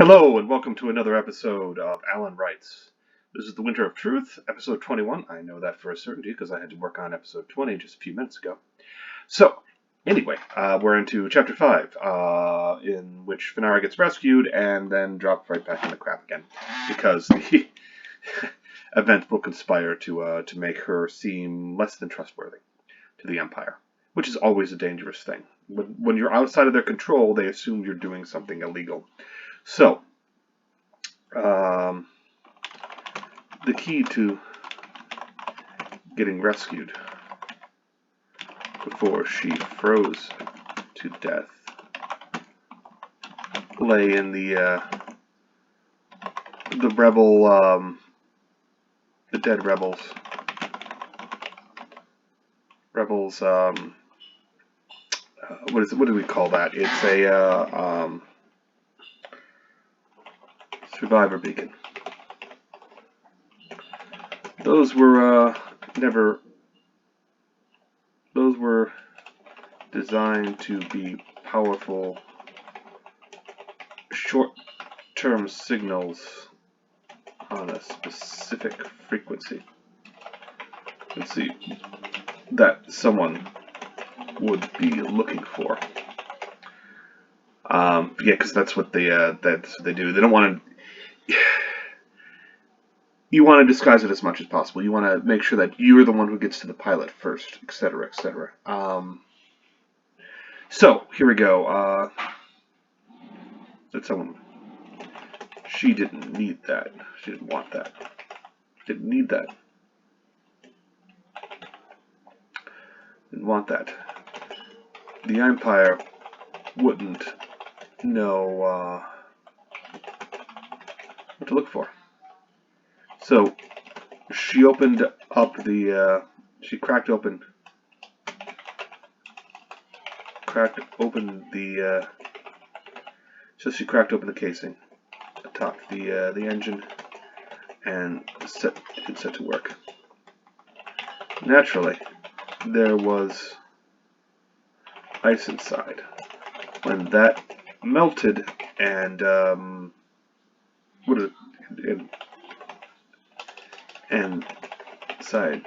Hello, and welcome to another episode of Alan Writes. This is The Winter of Truth, episode 21. I know that for a certainty because I had to work on episode 20 just a few minutes ago. So, anyway, we're into chapter 5, in which Finara gets rescued and then dropped right back in the crap again, because the event will conspire to make her seem less than trustworthy to the Empire, which is always a dangerous thing. When you're outside of their control, they assume you're doing something illegal. So, the key to getting rescued before she froze to death lay in the dead rebels. What do we call that? It's a survivor beacon. Those were designed to be powerful short-term signals on a specific frequency. Let's see, that someone would be looking for. Yeah, because that's what they do. They don't want to. You want to disguise it as much as possible. You want to make sure that you're the one who gets to the pilot first, etc., etc. So here we go. That someone. She didn't need that. She didn't want that. She didn't need that. Didn't want that. The Empire wouldn't know what to look for. So she opened up she cracked open the casing atop the engine and set to work. Naturally, there was ice inside. When that melted and inside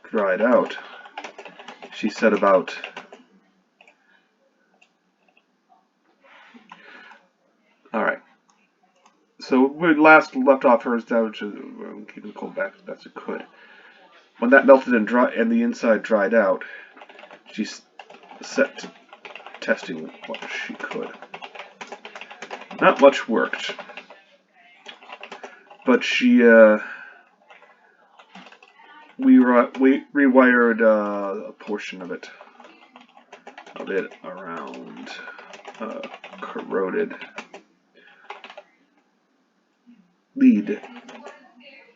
dried out, she set about alright. So we last left off hers down to keeping the cold back as best it could. When that melted and the inside dried out, she set to testing what she could. Not much worked, but she we rewired a portion of it around corroded lead,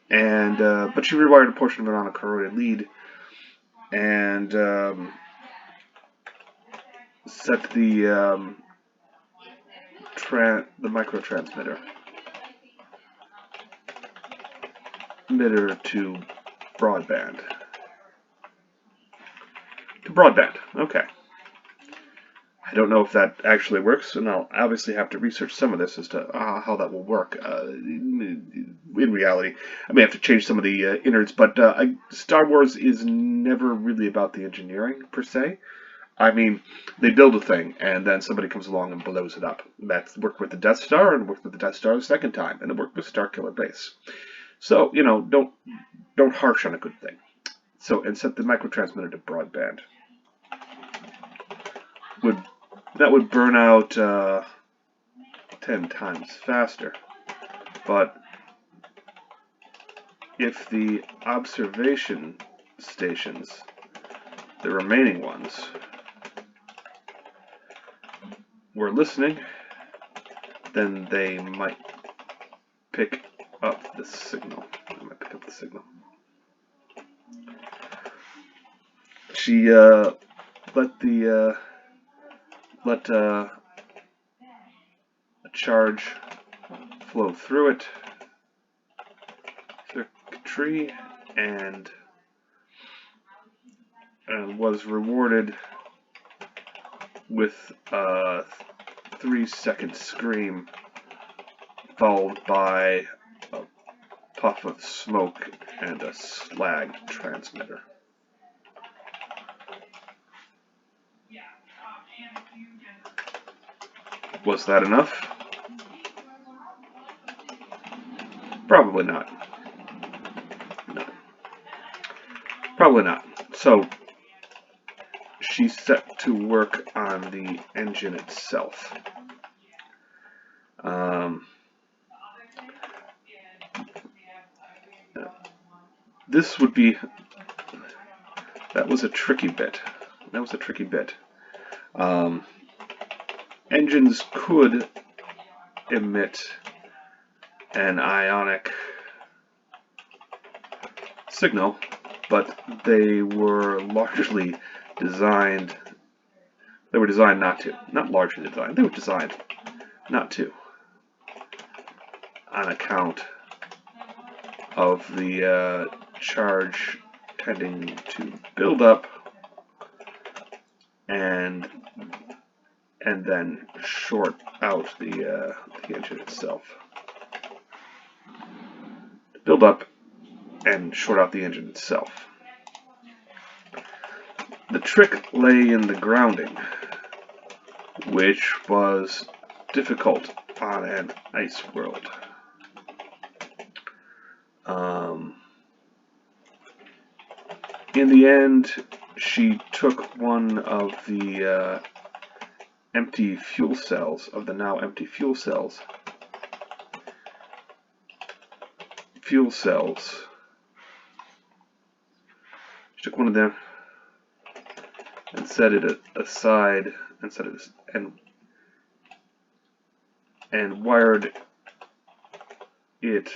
and but she rewired a portion of it on a corroded lead, and set the microtransmitter to broadband. Okay. I don't know if that actually works, and I'll obviously have to research some of this as to how that will work. In reality, I may have to change some of the innards, but Star Wars is never really about the engineering, per se. I mean, they build a thing, and then somebody comes along and blows it up. That's worked with the Death Star, and worked with the Death Star the second time, and it worked with Starkiller Base. So, don't harsh on a good thing. So, and set the microtransmitter to broadband. That would burn out 10 times faster. But if the observation stations, the remaining ones, were listening, then they might pick up the signal. She let a charge flow through it, circuitry, and was rewarded with a 3-second scream followed by a puff of smoke and a slag transmitter. Was that enough? Probably not. No. Probably not. So, she set to work on the engine itself. This would be... That was a tricky bit. Engines could emit an ionic signal, but they were largely designed... They were designed not to. Not largely designed. They were designed not to. On account of the charge tending to build up and then short out the engine itself. Build up and short out the engine itself. The trick lay in the grounding, which was difficult on an ice world. In the end, she took one of the empty fuel cells, of the now empty fuel cells. She took one of them and set it aside and wired it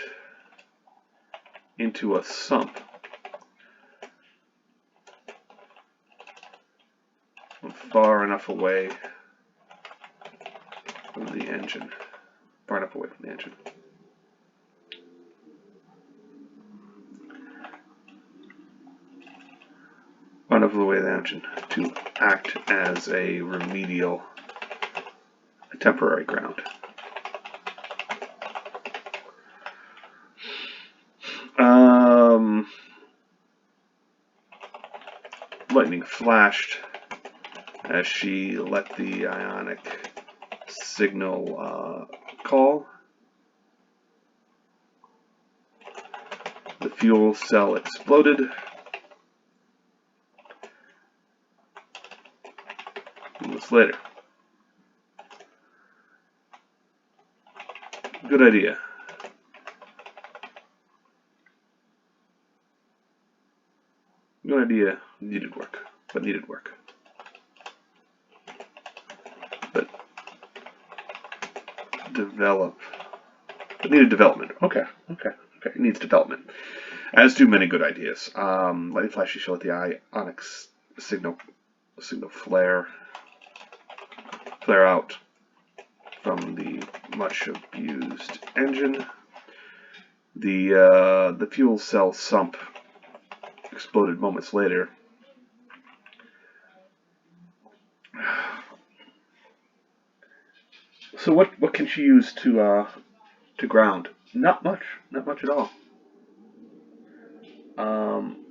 into a sump far enough away from the engine. Far enough away from the engine. Far enough away from the engine to act as a remedial, a temporary ground. Lightning flashed as she let the ionic signal call. The fuel cell exploded. Minutes later. Good idea. Good idea. Needed work. But needed work. But needed development. Okay. It needs development. As do many good ideas. Lightning flashy show let the ionic signal flare out from the much abused engine. The fuel cell sump exploded moments later. So what can she use to ground? Not much at all.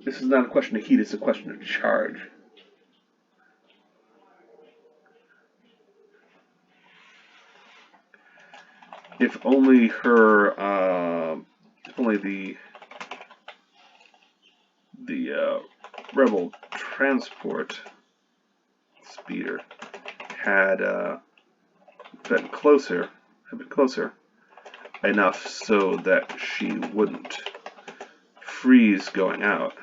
This is not a question of heat; it's a question of charge. If only the rebel transport speeder had been closer enough so that she wouldn't freeze going out.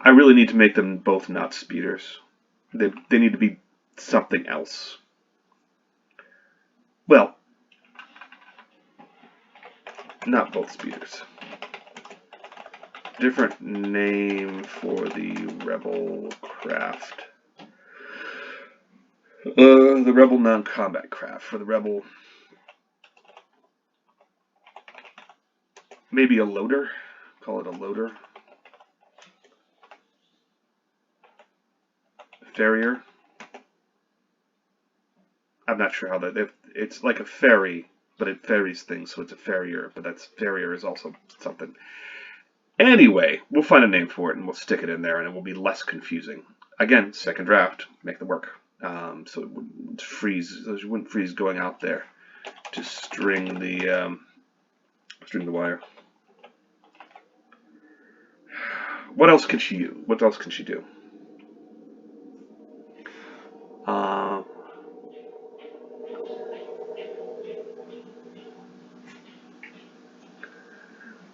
I really need to make them both not speeders. They need to be something else. Well, not both speeders. Different name for the rebel craft. The rebel non-combat craft. For the rebel... Maybe a loader? Call it a loader. farrier. I'm not sure how that. It's like a ferry, but it ferries things, so it's a farrier. But that's farrier is also something. Anyway, we'll find a name for it and we'll stick it in there, and it will be less confusing. Again, second draft, make the work. So it wouldn't freeze. So you wouldn't freeze going out there to string the wire. What else can she do? What else can she do?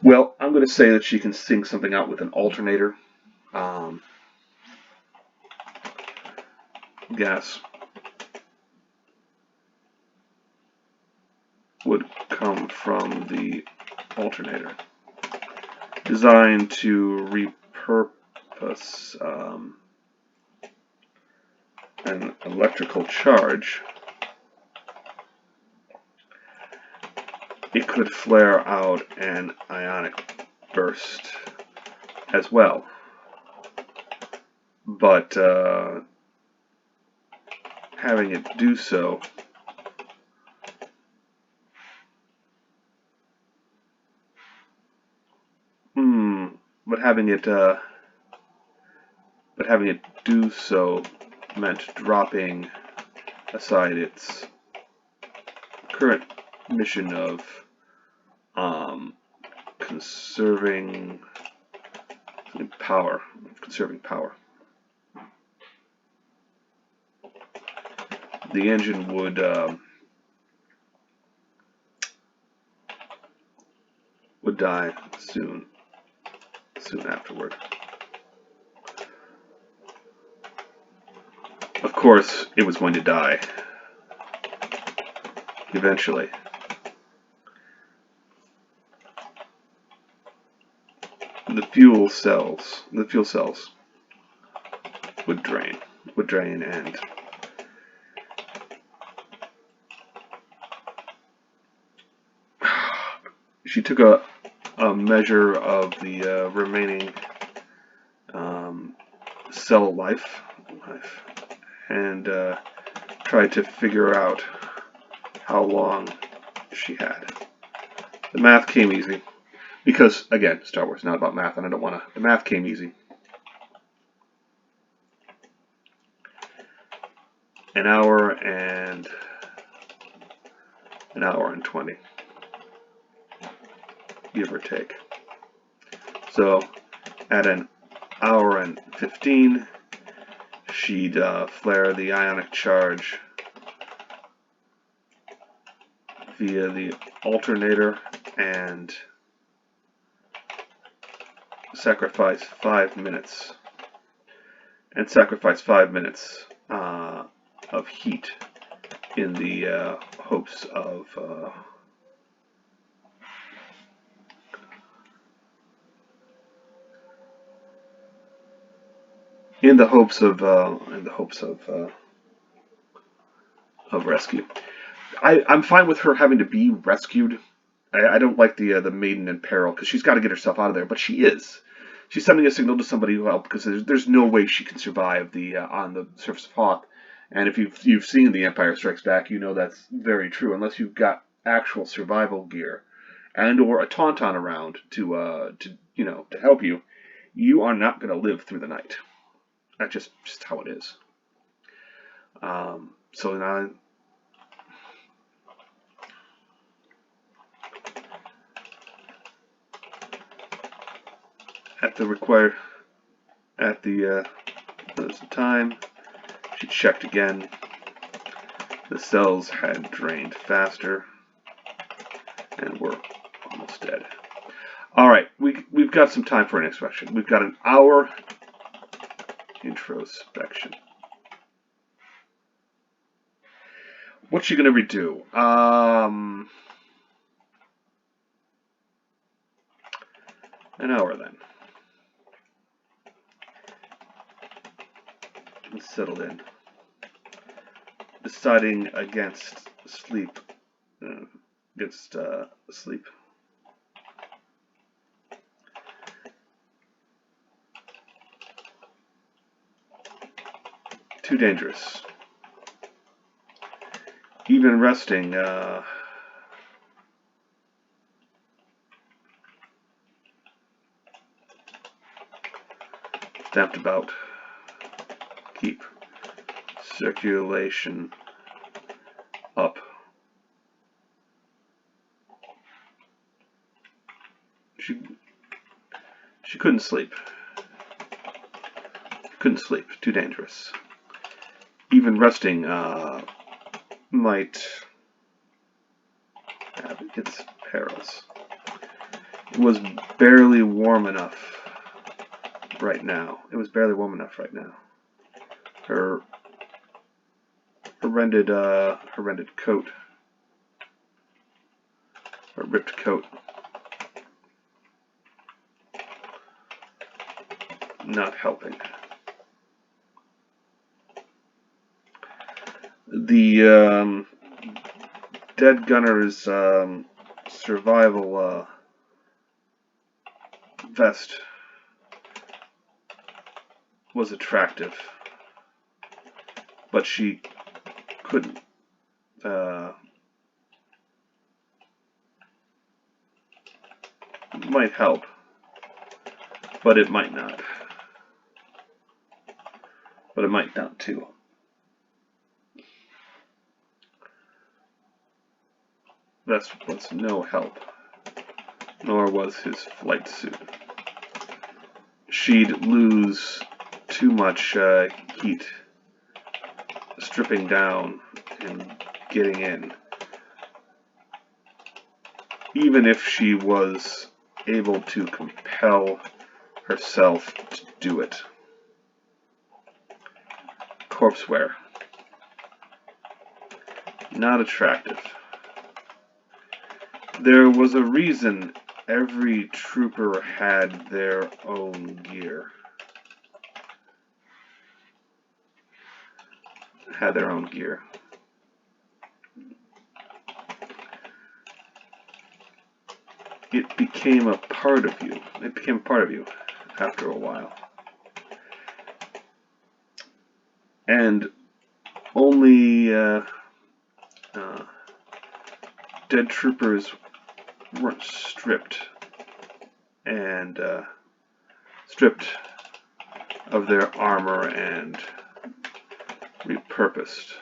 Well, I'm going to say that she can sing something out with an alternator. Gas would come from the alternator, designed to repurpose an electrical charge. It could flare out an ionic burst as well, but having it do so having it do so meant dropping aside its current mission of conserving power. The engine would die soon afterward. Of course, it was going to die eventually. The fuel cells would drain, and she took a measure of the remaining cell life and tried to figure out how long she had. The math came easy. Because, again, Star Wars is not about math, and I don't want to... The math came easy. An hour and 20. Give or take. So, at an hour and 15, she'd flare the ionic charge via the alternator and sacrifice 5 minutes of heat in the hopes of rescue. I'm fine with her having to be rescued. I don't like the maiden in peril, because she's got to get herself out of there, but she is. She's sending a signal to somebody who help, because there's no way she can survive on the surface of Hoth. And if you've seen The Empire Strikes Back, you know that's very true. Unless you've got actual survival gear and or a tauntaun around to help you, you are not going to live through the night. That's just how it is. So now. At the time, she checked again. The cells had drained faster and were almost dead. All right, we've got some time for an inspection. We've got an hour introspection. What's she gonna redo? An hour then. Settled in, deciding against sleep. Too dangerous. Even resting, damped about. Keep circulation up. She couldn't sleep. Couldn't sleep. Too dangerous. Even resting might have its perils. It was barely warm enough right now. It was barely warm enough right now. Her rended coat, her ripped coat, not helping. The dead gunner's survival vest was attractive, but she couldn't might help, but it might not. But it might not too. That was no help, nor was his flight suit. She'd lose too much heat stripping down and getting in, even if she was able to compel herself to do it. Corpseware. Not attractive. There was a reason every trooper had their own gear. It became a part of you. After a while. And only dead troopers weren't stripped of their armor and repurposed.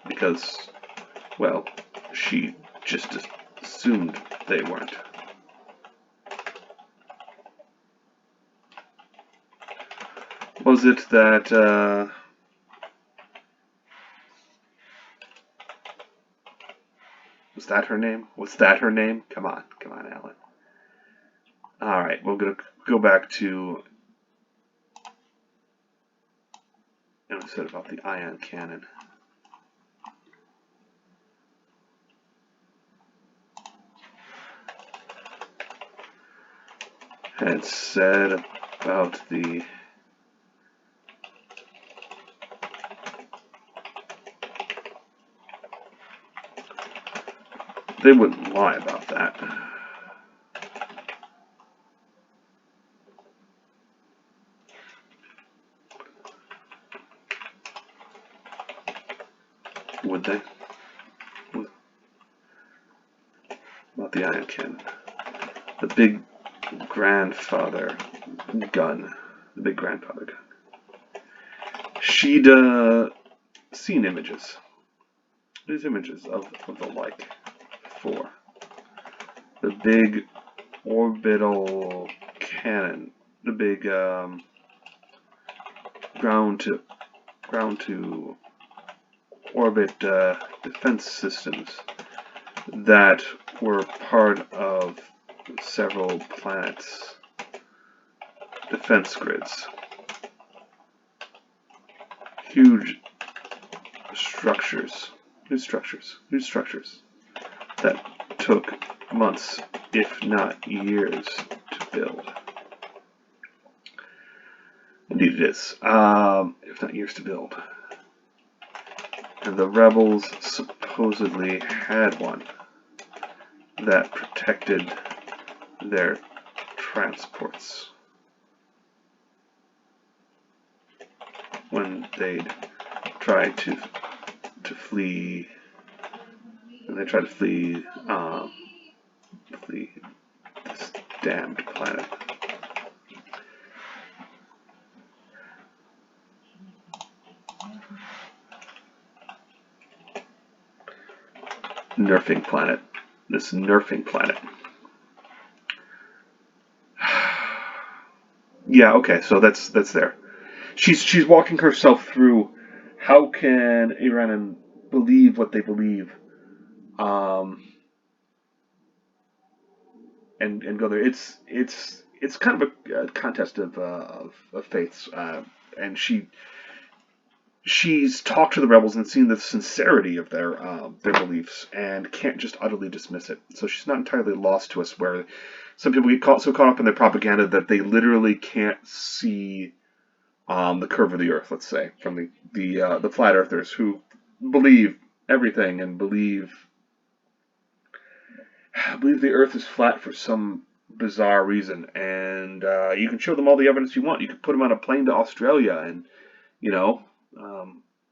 Because, well, she just assumed they weren't. Was it that was that her name? Was that her name? Come on, Alan. Alright, we're gonna go back to what I said about the ion cannon. Had said about the they wouldn't lie about that. Would they? About the ion cannon. The big grandfather gun. She'd seen images. These images of the like before. The big orbital cannon. The big ground to orbit defense systems that were part of several planets' defense grids. Huge structures that took months, if not years, to build. Indeed it is, if not years to build. And the rebels supposedly had one that protected their transports when they'd try to flee, and they try to flee this damned planet. Nerfing planet. This nerfing planet. Yeah, okay, so that's there. She's walking herself through how can Iranan believe what they believe, and go there. It's kind of a contest of faiths, and she's talked to the rebels and seen the sincerity of their beliefs and can't just utterly dismiss it. So she's not entirely lost to us. Where some people get so caught up in their propaganda that they literally can't see the curve of the Earth. Let's say from the flat earthers who believe everything and believe the Earth is flat for some bizarre reason. And you can show them all the evidence you want. You can put them on a plane to Australia and you know.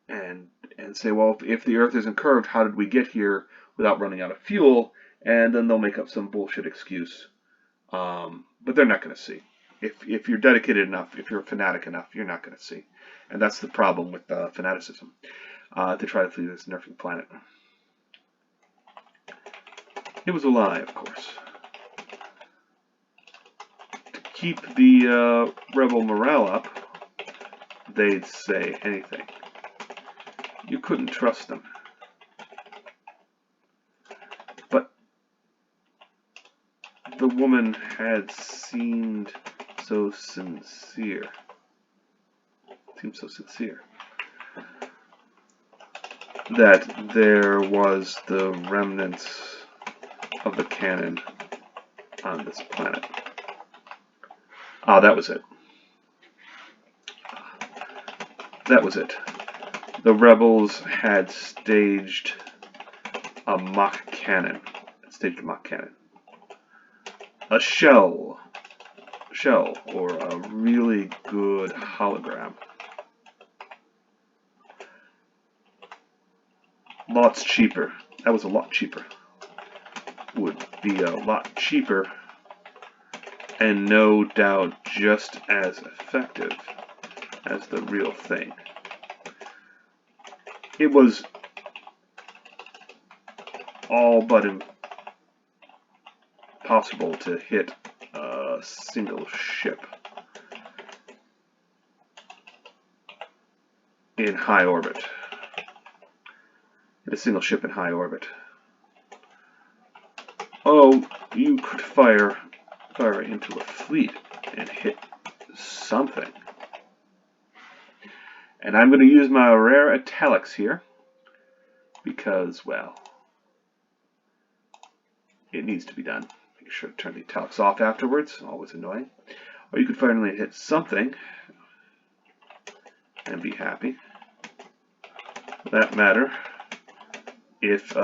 And say, well, if the Earth isn't curved, how did we get here without running out of fuel? And then they'll make up some bullshit excuse. But they're not going to see. If you're dedicated enough, if you're a fanatic enough, you're not going to see. And that's the problem with fanaticism. To try to flee this nerfing planet. It was a lie, of course. To keep the rebel morale up, they'd say anything. You couldn't trust them. But the woman had seemed so sincere. Seemed so sincere. That there was the remnants of the cannon on this planet. Ah, that was it. That was it. The rebels had staged a mock cannon. A shell, or a really good hologram. Lots cheaper. That was a lot cheaper. Would be a lot cheaper, and no doubt just as effective as the real thing. It was all but impossible to hit a single ship in high orbit. Hit a single ship in high orbit. Oh, you could fire into a fleet and hit something. And I'm going to use my rare italics here because, well, it needs to be done. Make sure to turn the italics off afterwards. Always annoying. Or you could finally hit something and be happy. For that matter, if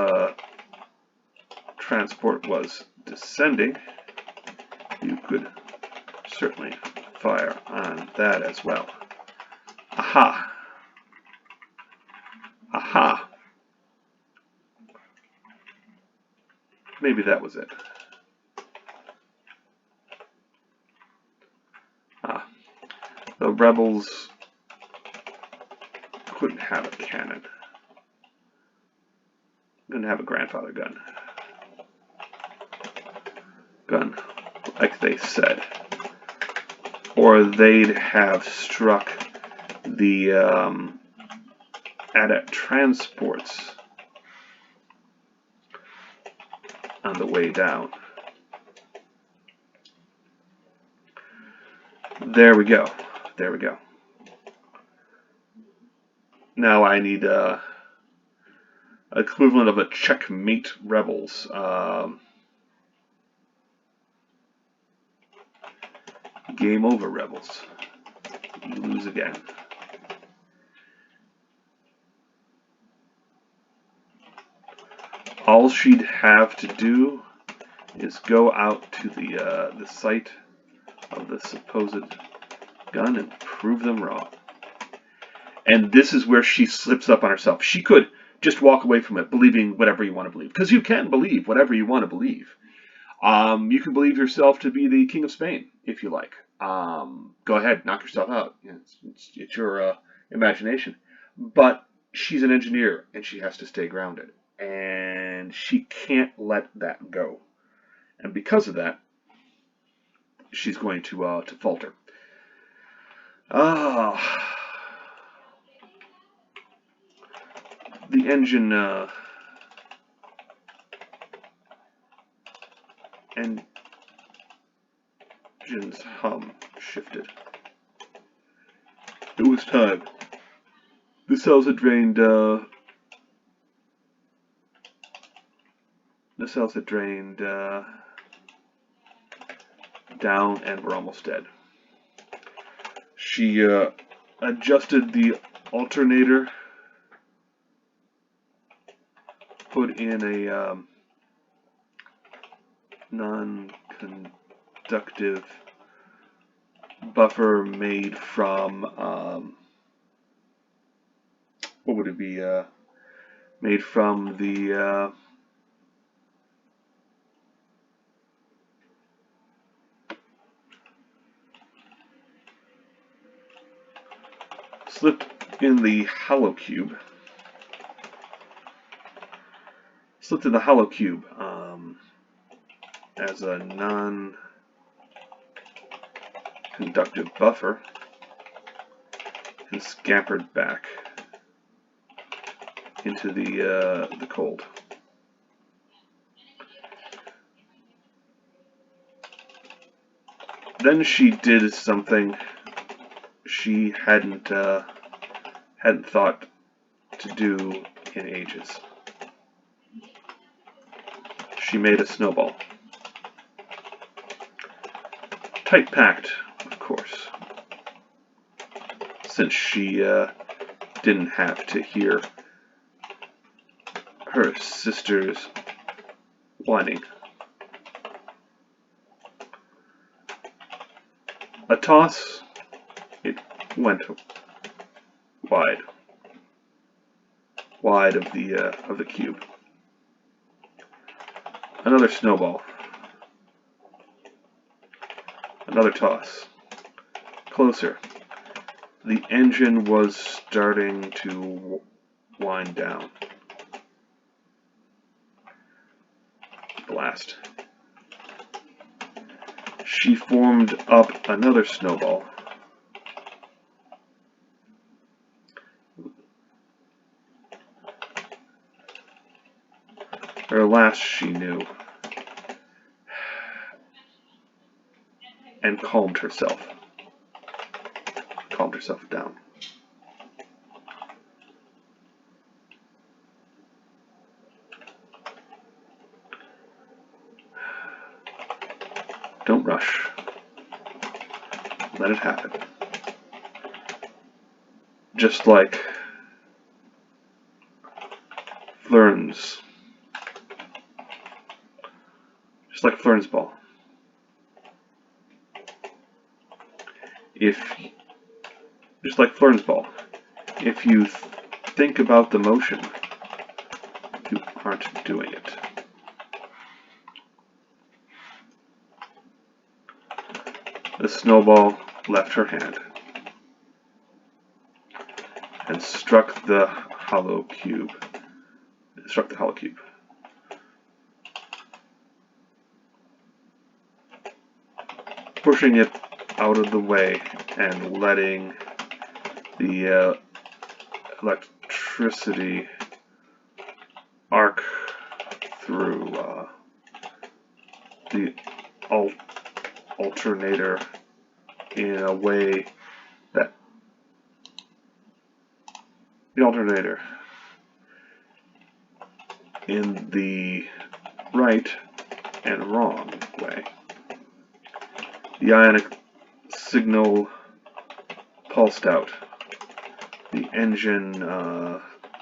transport was descending, you could certainly fire on that as well. Aha! Aha! Maybe that was it. The rebels couldn't have a cannon. Couldn't have a grandfather gun. Gun, like they said. Or they'd have struck the AT-AT transports on the way down. There we go. There we go. Now I need equivalent of a checkmate rebels. Game over, rebels. You lose again. All she'd have to do is go out to the site of the supposed gun and prove them wrong. And this is where she slips up on herself. She could just walk away from it, believing whatever you want to believe, because you can believe whatever you want to believe. You can believe yourself to be the king of Spain if you like. Go ahead, knock yourself out. It's your imagination. But she's an engineer, and she has to stay grounded, and she can't let that go. And because of that, she's going to falter. The engine's hum shifted. It was time. The cells had drained. Down and were almost dead. She adjusted the alternator, put in a non-conductive buffer made from what would it be? Made from the slipped in the hollow cube. As a non-conductive buffer and scampered back into the cold. Then she did something she hadn't thought to do in ages. She made a snowball. Tight packed, of course, since she didn't have to hear her sister's whining. A toss, it went wide of the cube. Another snowball. Another toss. Closer. The engine was starting to wind down. Blast. She formed up another snowball. Or last she knew. And calmed herself down. Don't rush. Let it happen. Just like Flern's ball. Just like Flern's ball, if you think about the motion, you aren't doing it. The snowball left her hand and struck the hollow cube. Pushing it out of the way and letting the electricity arc through the alternator in a way that the alternator in the right and wrong way. The ionic signal pulsed out. The engine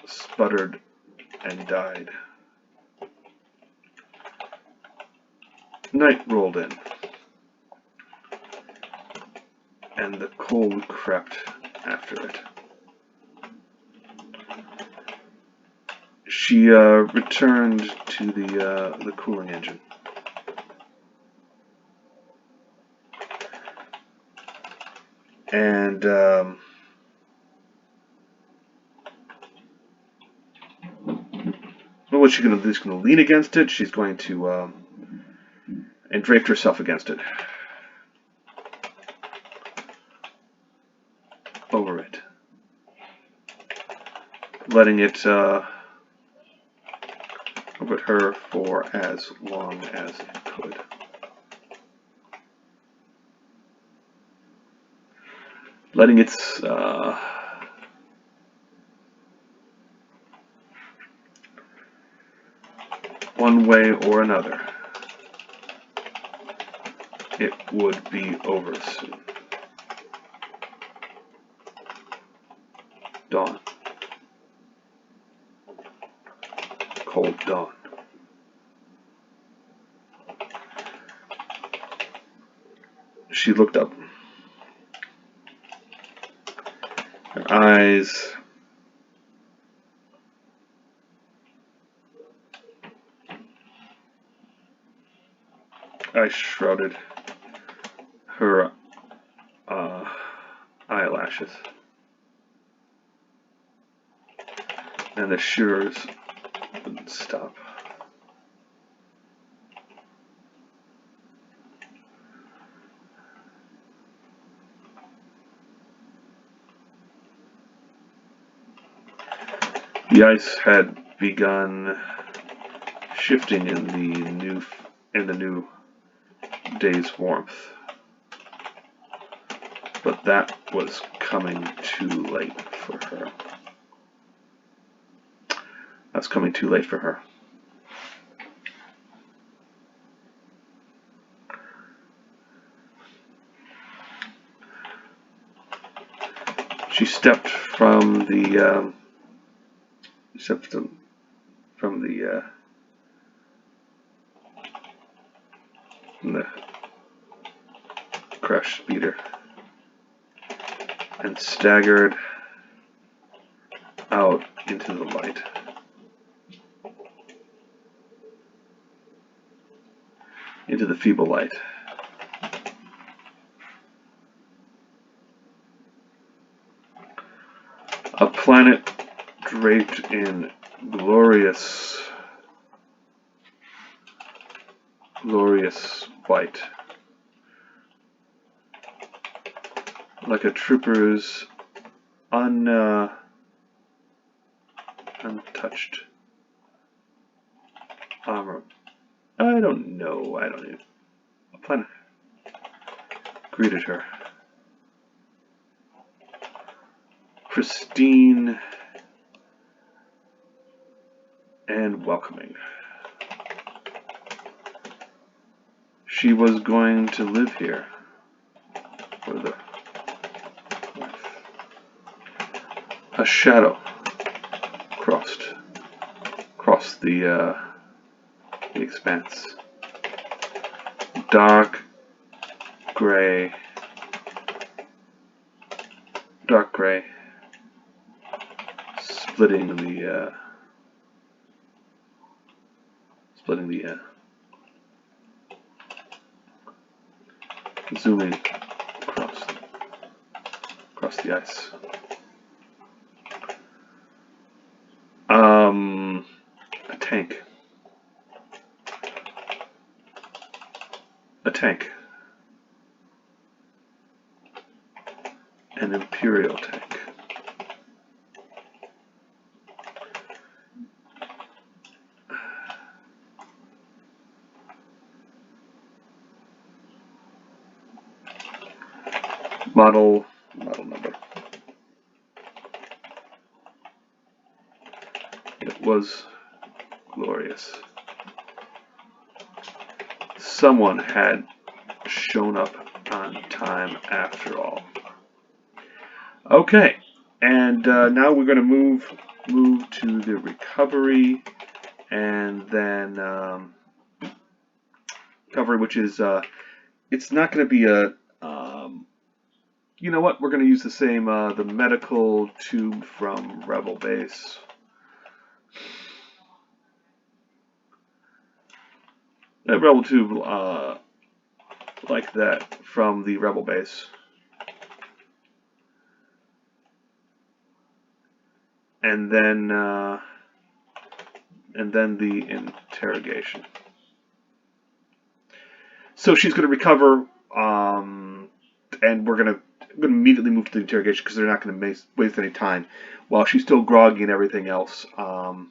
sputtered and died. Night rolled in. and the cold crept after it. She returned to the cooling engine. And well, what's she going to do? She's going to lean against it. She's going to and draped herself against it. Over it. Letting it over her for as long as it could. Letting its one way or another, it would be over soon. Dawn. Cold dawn. She looked up. Her eyes shrouded her eyelashes, and the shivers wouldn't stop. The ice had begun shifting in the new day's warmth, but that was coming too late for her. That's coming too late for her. She stepped from the crash speeder and staggered out into the light. Into the feeble light. A planet draped in glorious white, like a trooper's untouched armor. I don't know. A planet greeted her. Pristine and welcoming. She was going to live here for the life. A shadow crossed the expanse. Dark gray, splitting the zooming across the ice. A tank. An Imperial tank. Model number. It was glorious. Someone had shown up on time after all. Okay, and now we're going to move to the recovery, and then recovery, which is it's not going to be you know what? We're going to use the same, the medical tube from Rebel Base. That Rebel tube, like that, from the Rebel Base. And then the interrogation. So she's going to recover, and we're going to immediately move to the interrogation because they're not going to waste any time. While she's still groggy and everything else, because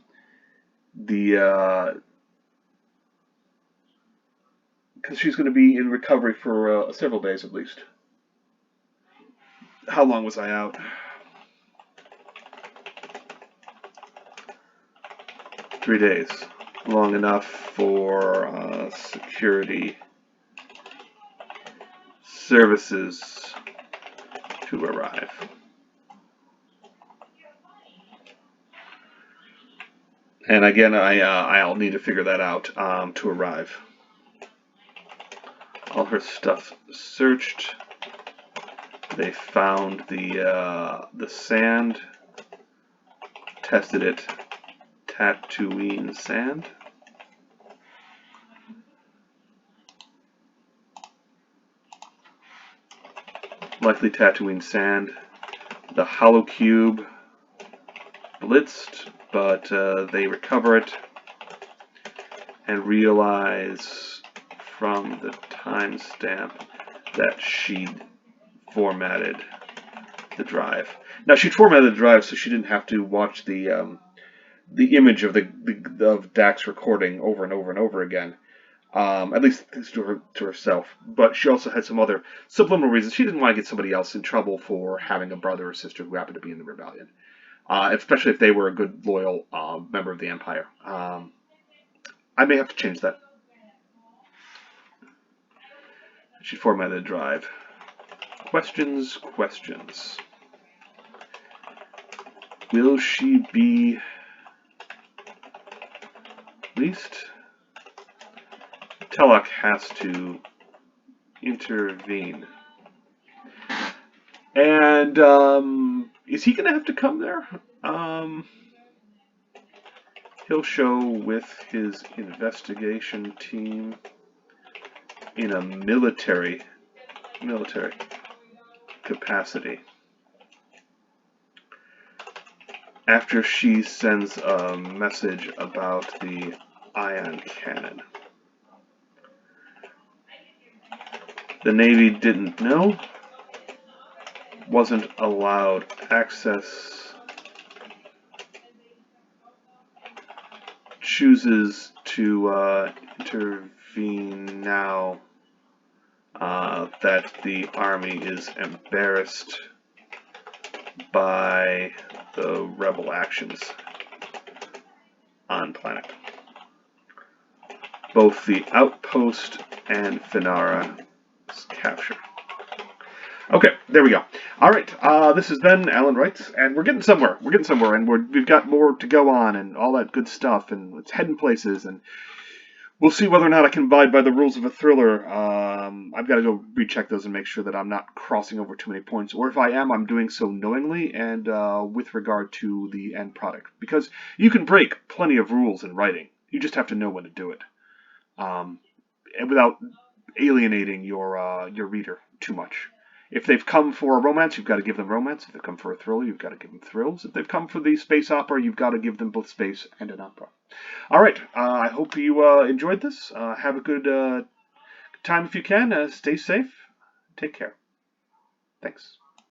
she's going to be in recovery for several days at least. How long was I out? 3 days. Long enough for security services to arrive. And again, I'll need to figure that out to arrive. All her stuff searched. They found the sand, tested it. Tatooine sand. Likely Tatooine sand. The hollow cube blitzed, but they recover it and realize from the timestamp that she'd formatted the drive. Now she'd formatted the drive so she didn't have to watch the image of of Dax recording over and over and over again. At least to herself. But she also had some other subliminal reasons. She didn't want to get somebody else in trouble for having a brother or sister who happened to be in the rebellion, especially if they were a good, loyal member of the Empire. I may have to change that. She formatted a drive. Questions. Will she be released? Telok has to intervene. And is he going to have to come there? He'll show with his investigation team in a military capacity. After she sends a message about the ion cannon. The Navy didn't know, wasn't allowed access, chooses to intervene now that the Army is embarrassed by the rebel actions on planet. Both the outpost and Finara capture. Okay, there we go. All right, this has been Alan Wrights, and we're getting somewhere. And we've got more to go on, and all that good stuff, and it's heading places, and we'll see whether or not I can abide by the rules of a thriller. I've got to go recheck those and make sure that I'm not crossing over too many points, or if I am, I'm doing so knowingly and with regard to the end product, because you can break plenty of rules in writing. You just have to know when to do it, and without alienating your reader too much. If they've come for a romance, you've got to give them romance. If they've come for a thriller, you've got to give them thrills. If they've come for the space opera, you've got to give them both space and an opera. All right, I hope you enjoyed this. Have a good time if you can. Stay safe. Take care. Thanks.